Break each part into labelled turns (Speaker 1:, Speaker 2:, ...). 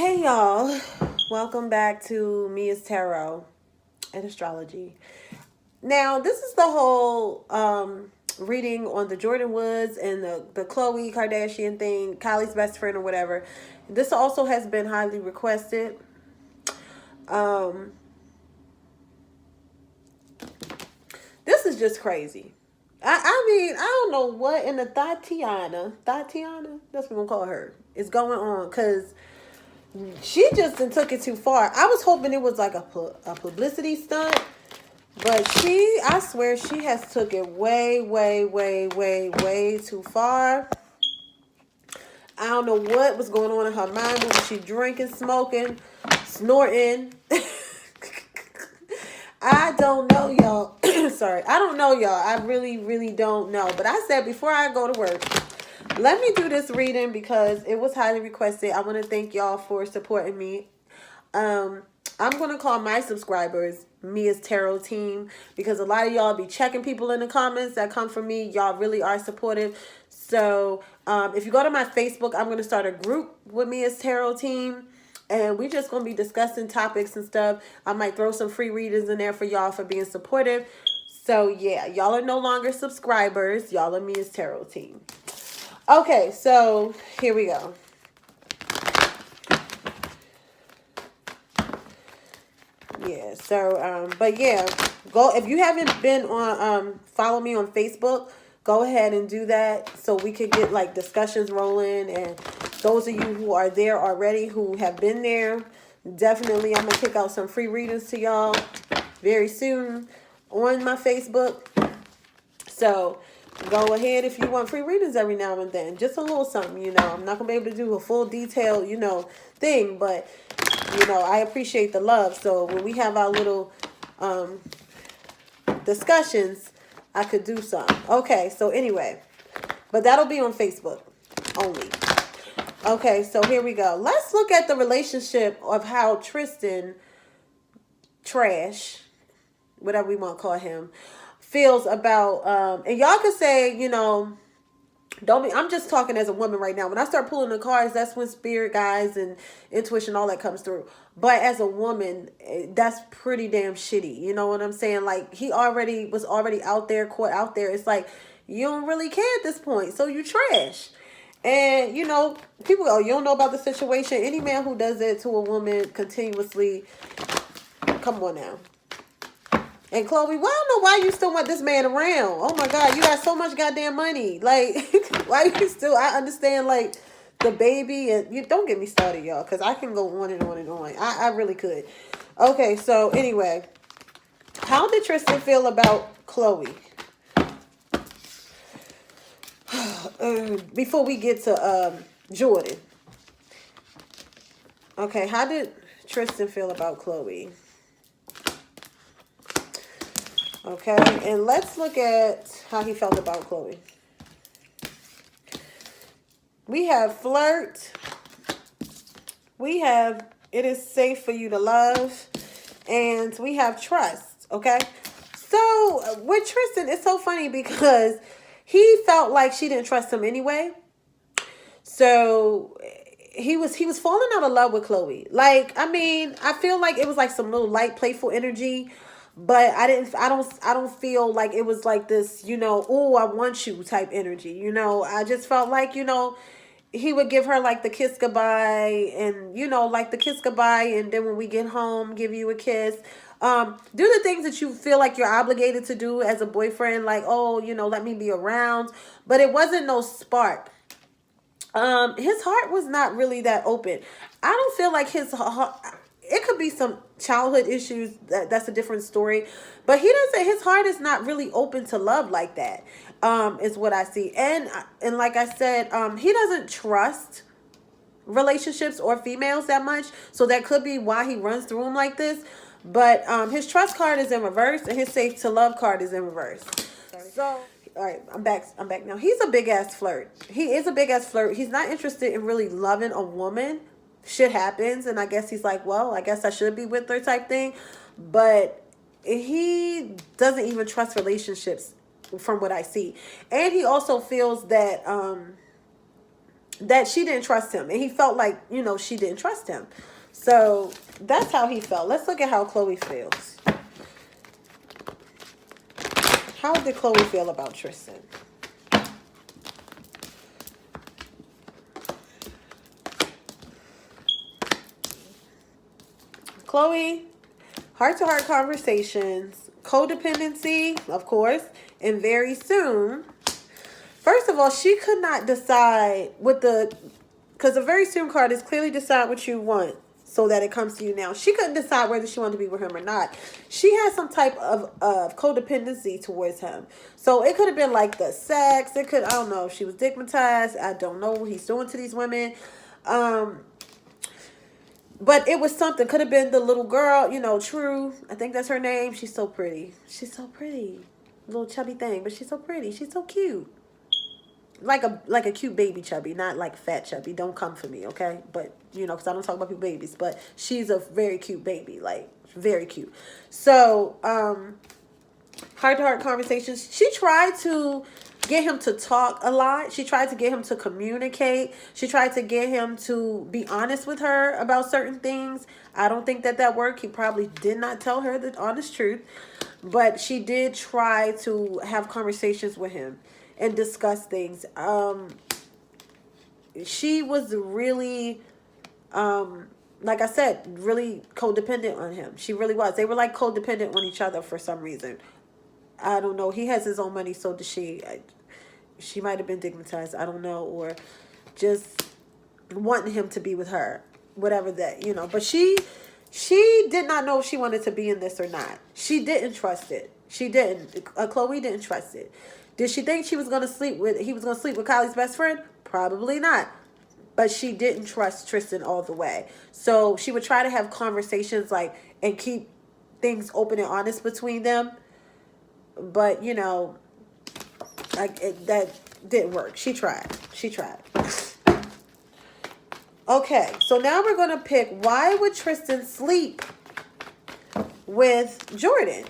Speaker 1: Hey y'all, welcome back to Mia's Tarot and Astrology. Now, this is the whole reading on the Jordyn Woods and the Khloe Kardashian thing, Kylie's best friend or whatever. This also has been highly requested. Um, this is just crazy. I mean, I don't know what in the Tatiana, that's what we're gonna call her, is going on, because she just done took it too far. I was hoping it was like a publicity stunt, but I swear she has took it way, way, way, way, way too far. I don't know what was going on in her mind. Was she drinking, smoking, snorting? I don't know, y'all. Sorry. I don't know, y'all. I really, really don't know. But I said before I go to work, let me do this reading because it was highly requested. I want to thank y'all for supporting me. I'm going to call my subscribers Mia's Tarot team because a lot of y'all be checking people in the comments that come from me. Y'all really are supportive. So if you go to my Facebook, I'm going to start a group with Mia's Tarot team. And we're just going to be discussing topics and stuff. I might throw some free readings in there for y'all for being supportive. So yeah, y'all are no longer subscribers. Y'all are Mia's Tarot team. Okay, so here we go. Yeah, so but yeah, go if you haven't been on follow me on Facebook, go ahead and do that so we could get like discussions rolling. And those of you who are there already, who have been there, definitely I'm gonna kick out some free readings to y'all very soon on my Facebook. So go ahead if you want free readings every now and then. Just a little something, you know. I'm not going to be able to do a full detailed, you know, thing. But, you know, I appreciate the love. So when we have our little discussions, I could do some. Okay, so anyway. But that'll be on Facebook only. Okay, so here we go. Let's look at the relationship of how Tristan, trash, whatever we want to call him, feels about and y'all could say, you know, don't be, I'm just talking as a woman right now. When I start pulling the cards, that's when spirit guides and intuition, all that comes through. But as a woman, that's pretty damn shitty. You know what I'm saying? Like, he was already out there, caught out there. It's like, you don't really care at this point, so you trash. And, you know, people go, you don't know about the situation. Any man who does it to a woman continuously, come on now. And Khloe, well, I don't know why you still want this man around. Oh my God, you got so much goddamn money. Like, why you still, I understand, like, the baby. And you don't get me started, y'all, because I can go on and on and on. I really could. Okay, so anyway, how did Tristan feel about Khloe? Before we get to Jordyn. Okay, how did Tristan feel about Khloe? Okay, and let's look at how he felt about Khloe. We have flirt. We have it is safe for you to love. And we have trust, okay? So with Tristan, it's so funny because he felt like she didn't trust him anyway. So he was falling out of love with Khloe. Like, I mean, I feel like it was like some little light, playful energy. But I don't feel like it was like this, you know, oh, I want you type energy. You know, I just felt like, you know, he would give her like the kiss goodbye and, you know, like the kiss goodbye. And then when we get home, give you a kiss. Do the things that you feel like you're obligated to do as a boyfriend. Like, oh, you know, let me be around. But it wasn't no spark. His heart was not really that open. I don't feel like his heart, it could be some childhood issues. That's a different story. But he doesn't, his heart is not really open to love like that, is what I see. And like I said, he doesn't trust relationships or females that much. So that could be why he runs through them like this. But his trust card is in reverse and his safe to love card is in reverse. So, all right, I'm back now. He's a big ass flirt. He is a big ass flirt. He's not interested in really loving a woman. Shit happens, and I guess he's like, well, I guess I should be with her type thing. But he doesn't even trust relationships from what I see. And he also feels that that she didn't trust him. And he felt like, you know, she didn't trust him. So that's how he felt. Let's look at how Chloe feels. How did Chloe feel about Tristan? Chloe, heart-to-heart conversations, codependency, of course, and very soon. First of all, she could not decide with the, because the very soon card is clearly decide what you want so that it comes to you now. She couldn't decide whether she wanted to be with him or not. She had some type of codependency towards him. So it could have been like the sex. It could, I don't know, she was stigmatized. I don't know what he's doing to these women. But it was something. Could have been the little girl, you know, True. I think that's her name. She's so pretty. She's so pretty. Little chubby thing, but she's so pretty. She's so cute. Like a cute baby chubby, not like fat chubby. Don't come for me, okay? But, you know, because I don't talk about people babies. But she's a very cute baby. Like, very cute. So, heart-to-heart conversations. She tried to get him to talk a lot. She tried to get him to communicate. She tried to get him to be honest with her about certain things. I don't think that worked. He probably did not tell her the honest truth. But she did try to have conversations with him and discuss things. She was really, like I said, really codependent on him. She really was. They were like codependent on each other for some reason. I don't know. He has his own money, so does she. She might have been stigmatized. I don't know. Or just wanting him to be with her. Whatever that, you know. But she did not know if she wanted to be in this or not. She didn't trust it. She didn't. Chloe didn't trust it. Did she think he was going to sleep with Kylie's best friend? Probably not. But she didn't trust Tristan all the way. So she would try to have conversations like and keep things open and honest between them. But, you know, that didn't work. She tried. Okay, so now we're going to pick, why would Tristan sleep with Jordyn?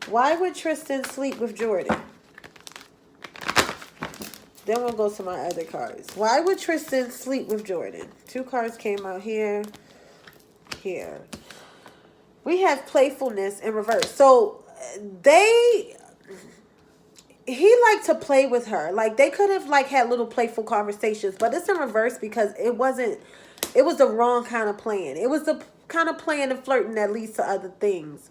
Speaker 1: Why would Tristan sleep with Jordyn? Then we'll go to my other cards. Why would Tristan sleep with Jordyn? 2 cards came out here. Here. We have playfulness in reverse. So he liked to play with her. Like, they could have like had little playful conversations, but it's in reverse because it was the wrong kind of playing. It was the kind of playing and flirting that leads to other things.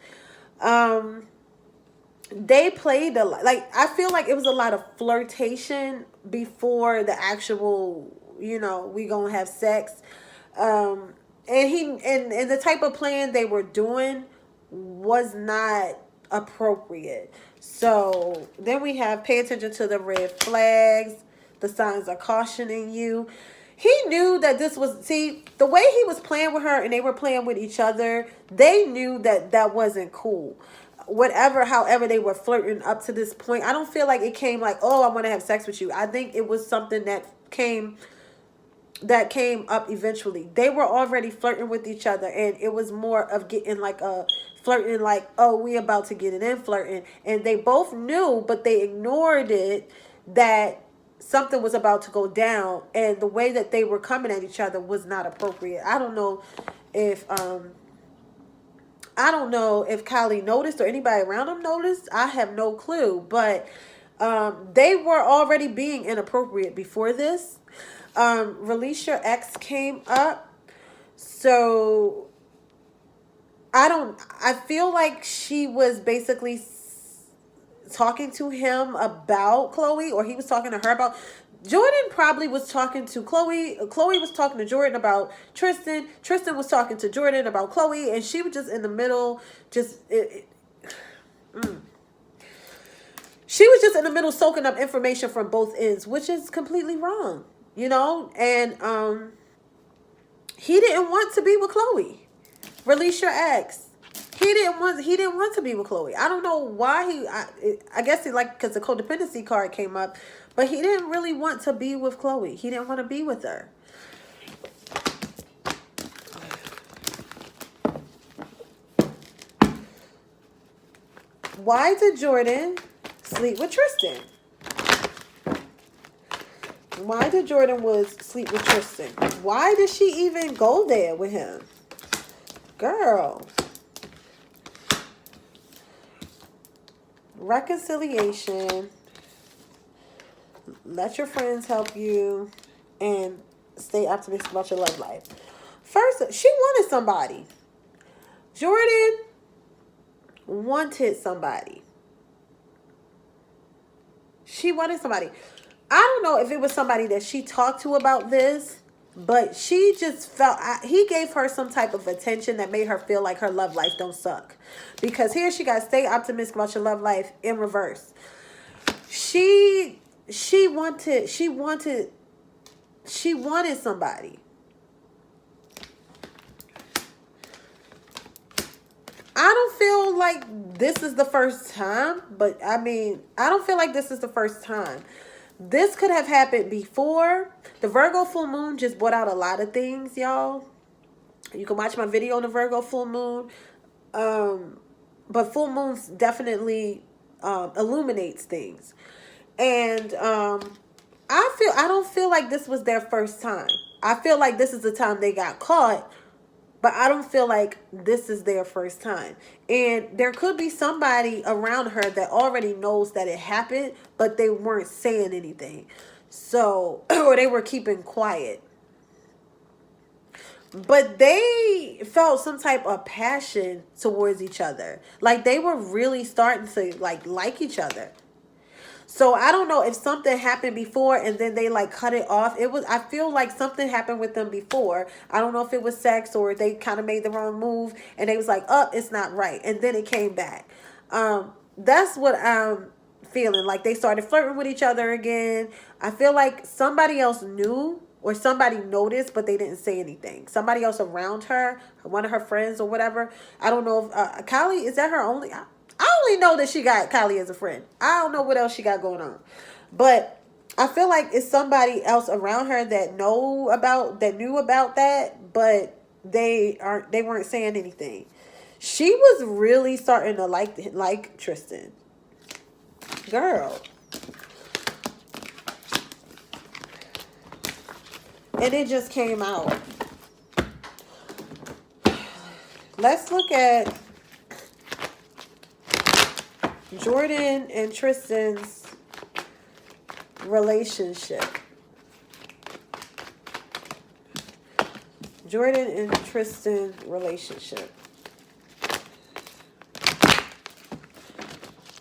Speaker 1: They played a lot. Like, I feel like it was a lot of flirtation before the actual, you know, we gonna have sex. And the type of playing they were doing was not appropriate. So then we have, pay attention to the red flags. The signs are cautioning you. He knew that this was, see, the way he was playing with her and they were playing with each other, they knew that wasn't cool. However they were flirting up to this point, I don't feel like it came like, oh, I want to have sex with you. I think it was something that came up eventually. They were already flirting with each other, and it was more of getting like a flirting, like, oh, we about to get it in flirting. And they both knew, but they ignored it, that something was about to go down, and the way that they were coming at each other was not appropriate. I don't know if Kylie noticed or anybody around them noticed. I have no clue, but they were already being inappropriate before this. Release your ex came up. So I feel like she was basically talking to him about Chloe, or he was talking to her about. Jordyn probably was talking to Chloe. Chloe was talking to Jordyn about Tristan. Tristan was talking to Jordyn about Chloe, and she was just in the middle, She was just in the middle soaking up information from both ends, which is completely wrong, you know? And he didn't want to be with Chloe. Release your ex. He didn't want to be with Chloe. I don't know why I guess because the codependency card came up, but he didn't really want to be with Chloe. He didn't want to be with her. Why did Jordyn sleep with Tristan? Why did Jordyn Woods sleep with Tristan? Why did she even go there with him? Girl. Reconciliation. Let your friends help you. And stay optimistic about your love life. First, she wanted somebody. Jordyn wanted somebody. She wanted somebody. I don't know if it was somebody that she talked to about this, but she just felt, he gave her some type of attention that made her feel like her love life don't suck. Because here she got stay optimistic about your love life in reverse. She wanted somebody. I don't feel like this is the first time, but I mean, I don't feel like this is the first time. This could have happened before. The Virgo full moon just brought out a lot of things, y'all. You can watch my video on the Virgo full moon. But full moons definitely illuminates things. And I don't feel like this was their first time. I feel like this is the time they got caught. But I don't feel like this is their first time. And there could be somebody around her that already knows that it happened, but they weren't saying anything. So, or they were keeping quiet. But they felt some type of passion towards each other. Like they were really starting to like each other. So I don't know if something happened before and then they like cut it off. I feel like something happened with them before. I don't know if it was sex or they kind of made the wrong move and they was like, oh, it's not right. And then it came back. That's what I'm feeling. Like they started flirting with each other again. I feel like somebody else knew or somebody noticed, but they didn't say anything. Somebody else around her, one of her friends or whatever. I don't know if Kylie, is that her only... I only know that she got Kylie as a friend. I don't know what else she got going on. But I feel like it's somebody else around her that knew about that, but they weren't saying anything. She was really starting to like Tristan. Girl. And it just came out. Let's look at Jordyn and Tristan's relationship. Jordyn and Tristan relationship.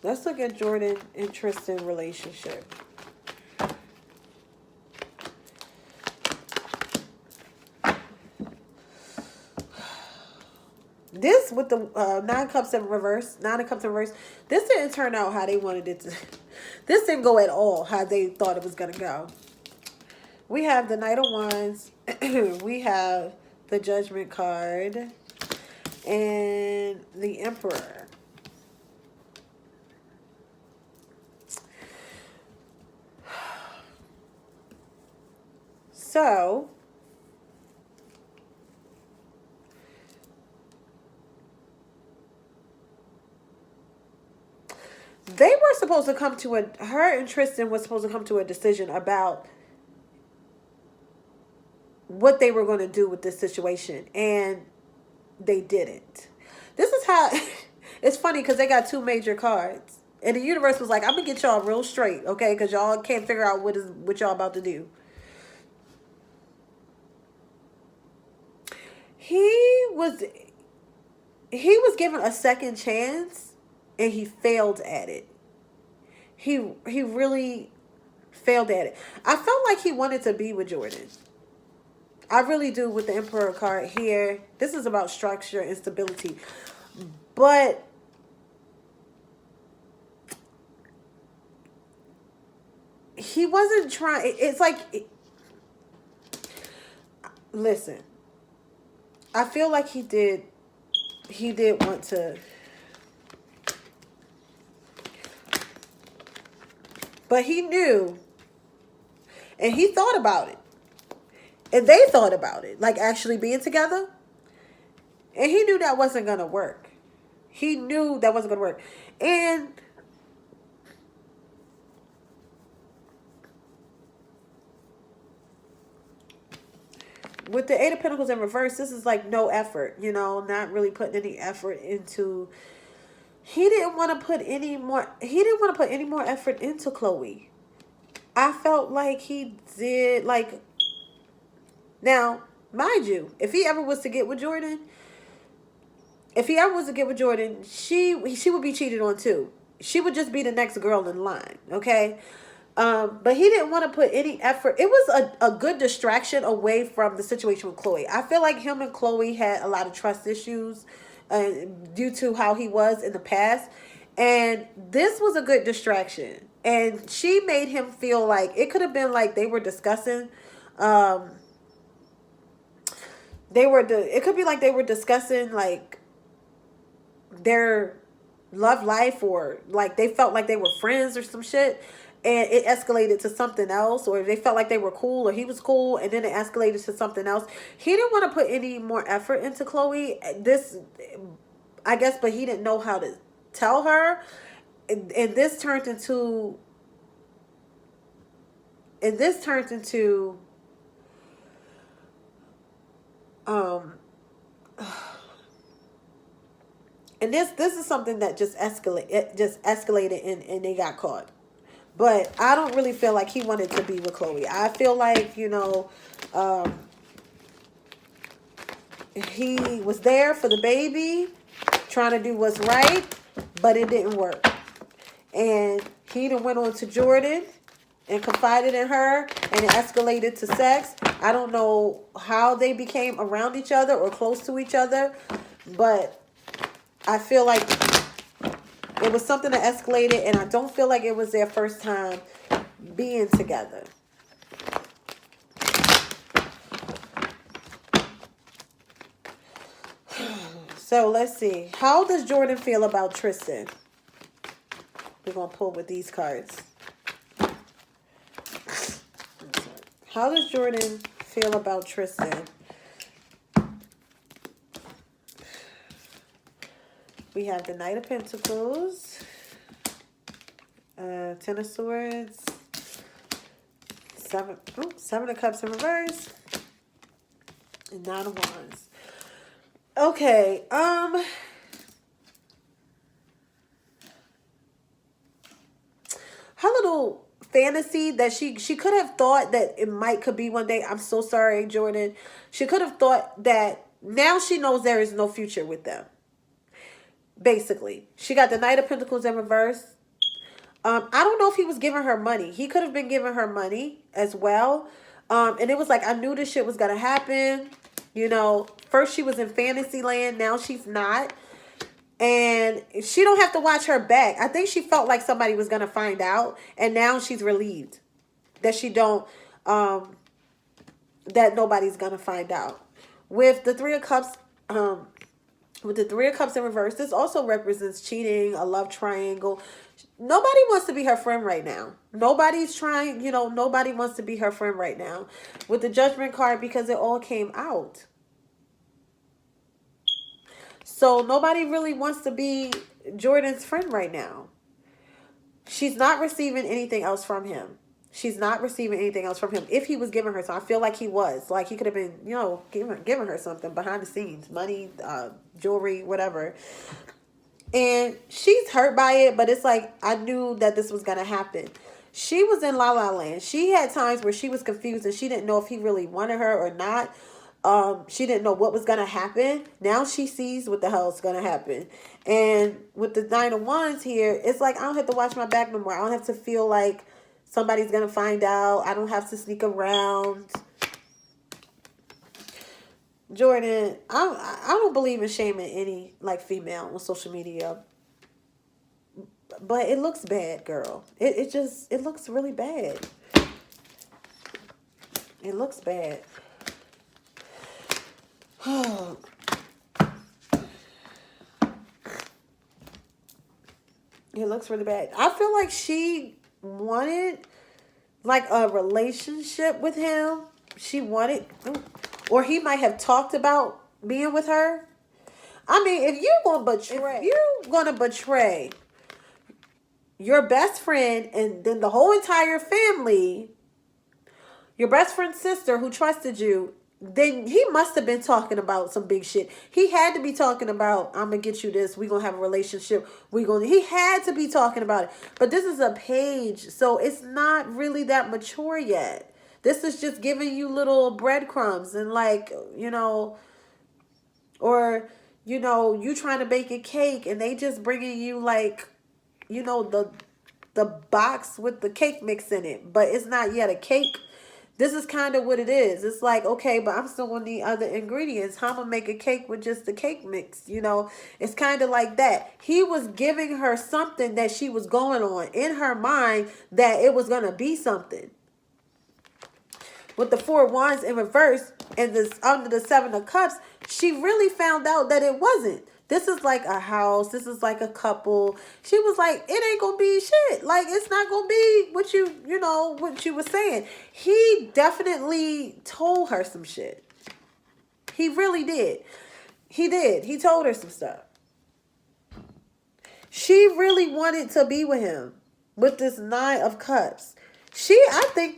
Speaker 1: Let's look at Jordyn and Tristan relationship. This with the Nine of Cups in reverse, this didn't turn out how they wanted it to. This didn't go at all how they thought it was going to go. We have the Knight of Wands. We have the Judgment card. And the Emperor. So... they were supposed to come to her and Tristan was supposed to come to a decision about what they were going to do with this situation. And they didn't. This is how, it's funny because they got two major cards. And the universe was like, I'm going to get y'all real straight, okay? Because y'all can't figure out what y'all about to do. He was given a second chance. And he failed at it. He really failed at it. I felt like he wanted to be with Jordyn. I really do with the Emperor card here. This is about structure and stability. But he wasn't trying. It's like... listen. I feel like he did want to... but he knew, and he thought about it, and they thought about it, like actually being together, and he knew that wasn't going to work. He knew that wasn't going to work. And with the Eight of Pentacles in reverse, this is like no effort, you know, not really putting any effort into. He didn't want to put any more. He didn't want to put any more effort into Chloe. I felt like he did. Like, now, mind you, if he ever was to get with Jordyn, she would be cheated on too. She would just be the next girl in line. Okay. But he didn't want to put any effort. It was a good distraction away from the situation with Chloe. I feel like him and Chloe had a lot of trust issues due to how he was in the past. And this was a good distraction. And she made him feel like it could have been like they were discussing. It could be like they were discussing like their love life, or like they felt like they were friends or some shit, and it escalated to something else, or they felt like they were cool or he was cool, and then it escalated to something else. He didn't want to put any more effort into Chloe, this, I guess, but he didn't know how to tell her, and this turned into and this is something that just escalated, and they got caught. But I don't really feel like he wanted to be with Chloe. I feel like, you know, he was there for the baby, trying to do what's right, but it didn't work. And he then went on to Jordyn and confided in her, and it escalated to sex. I don't know how they became around each other or close to each other, but I feel like it was something that escalated, and I don't feel like it was their first time being together. So let's see. How does Jordyn feel about Tristan? We're going to pull with these cards. How does Jordyn feel about Tristan? We have the Knight of Pentacles, Ten of Swords, Seven of Cups in reverse, and Nine of Wands. Okay, her little fantasy that she could have thought that it could be one day. I'm so sorry, Jordyn. She could have thought that now she knows there is no future with them. Basically, she got the Knight of Pentacles in reverse. I don't know if he was giving her money. He could have been giving her money as well. And it was like, I knew this shit was going to happen. You know, first she was in fantasy land. Now she's not. And she don't have to watch her back. I think she felt like somebody was going to find out. And now she's relieved that that nobody's going to find out. With the Three of Cups, with the Three of Cups in reverse, this also represents cheating, a love triangle. Nobody wants to be her friend right now. Nobody's trying, you know, nobody wants to be her friend right now. With the Judgment card, because it all came out. So nobody really wants to be Jordyn's friend right now. She's not receiving anything else from him. She's not receiving anything else from him. If he was giving her something, I feel like he was. Like he could have been, you know, giving her something behind the scenes. Money, jewelry, whatever. And she's hurt by it, but it's like, I knew that this was going to happen. She was in La La Land. She had times where she was confused and she didn't know if he really wanted her or not. She didn't know what was going to happen. Now she sees what the hell is going to happen. And with the Nine of Wands here, it's like, I don't have to watch my back no more. I don't have to feel like somebody's going to find out. I don't have to sneak around. Jordyn, I don't believe in shaming any, like, female on social media. But it looks bad, girl. It looks really bad. It looks bad. It looks really bad. I feel like she wanted, like, a relationship with him. She wanted, or he might have talked about being with her. I mean, if you're gonna betray your best friend and then the whole entire family, your best friend's sister who trusted you, then he must have been talking about some big shit. He had to be talking about, I'm gonna get you this, we gonna have a relationship, he had to be talking about it. But this is a page, so it's not really that mature yet. This is just giving you little breadcrumbs and like, or, you trying to bake a cake and they just bringing you like, the box with the cake mix in it, but it's not yet a cake. This is kind of what it is. It's like, okay, but I'm still going to need other ingredients. How am I going to make a cake with just the cake mix? It's kind of like that. He was giving her something that she was going on in her mind that it was going to be something. With the 4 of Wands in reverse and this under the 7 of Cups, she really found out that it wasn't. This is like a house. This is like a couple. She was like, it ain't going to be shit. Like, it's not going to be what you were saying. He definitely told her some shit. He really did. He did. He told her some stuff. She really wanted to be with him with this 9 of Cups. I think that